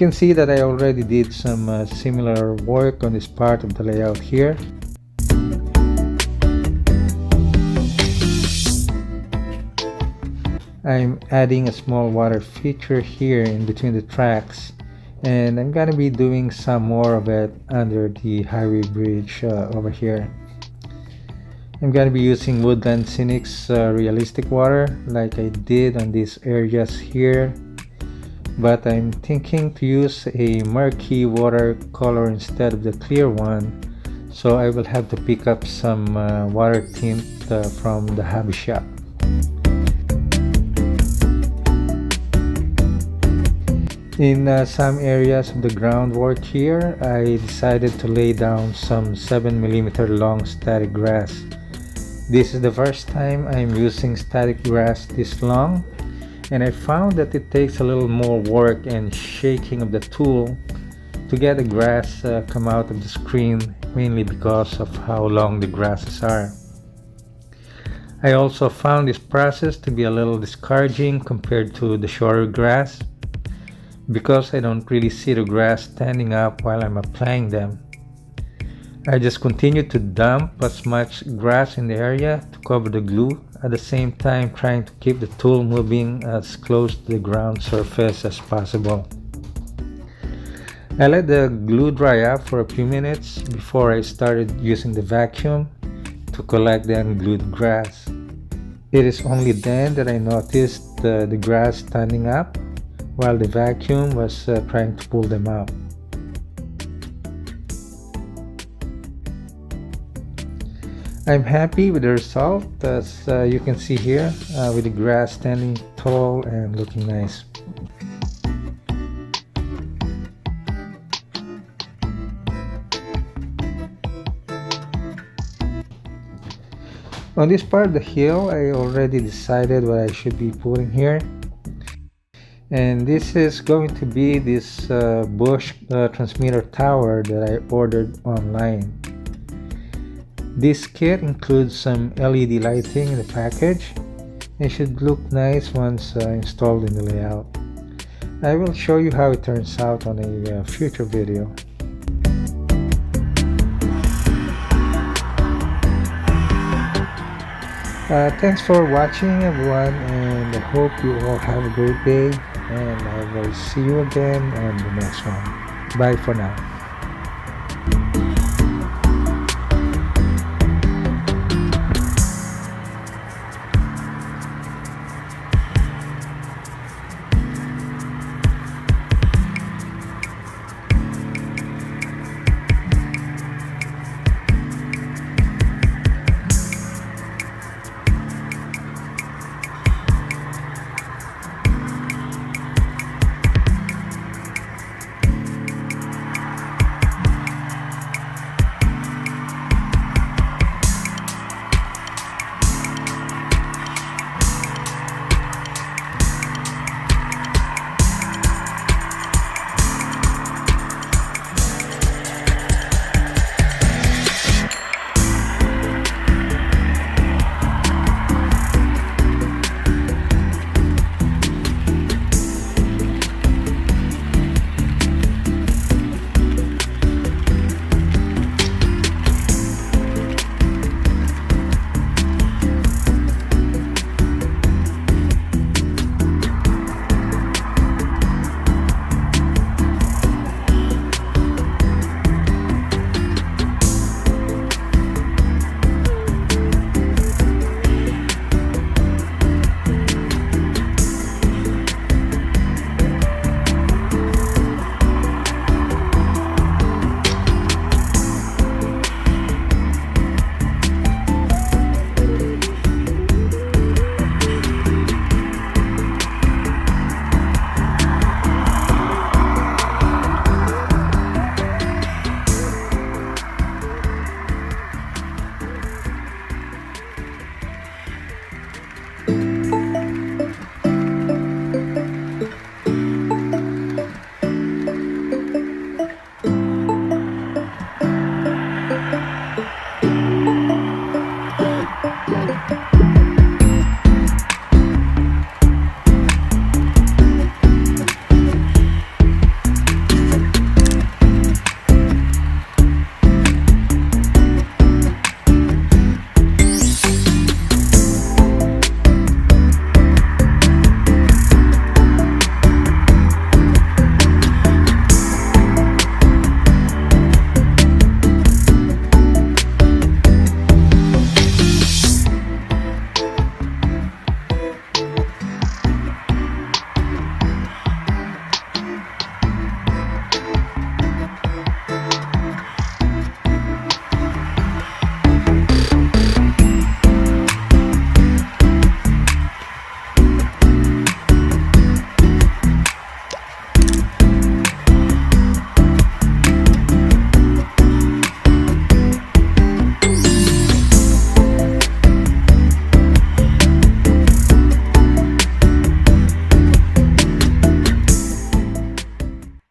can see that I already did some similar work on this part of the layout here. I'm adding a small water feature here in between the tracks, and I'm gonna be doing some more of it under the highway bridge over here. I'm gonna be using Woodland Scenics realistic water like I did on these areas here, but I'm thinking to use a murky water color instead of the clear one, so I will have to pick up some water tint from the hobby shop. In some areas of the groundwork here, I decided to lay down some 7mm long static grass. This is the first time I'm using static grass this long, and I found that it takes a little more work and shaking of the tool to get the grass come out of the screen, mainly because of how long the grasses are. I also found this process to be a little discouraging compared to the shorter grass, because I don't really see the grass standing up while I'm applying them. I just continue to dump as much grass in the area to cover the glue, at the same time trying to keep the tool moving as close to the ground surface as possible. I let the glue dry up for a few minutes before I started using the vacuum to collect the unglued grass. It is only then that I noticed the grass standing up while the vacuum was trying to pull them up. I'm happy with the result, as you can see here, with the grass standing tall and looking nice. On this part of the hill, I already decided what I should be putting here. And this is going to be this Bosch transmitter tower that I ordered online. This kit includes some LED lighting in the package. It should look nice once installed in the layout. I will show you how it turns out on a future video. Thanks for watching, everyone, and I hope you all have a great day, and I will see you again on the next one. Bye for now.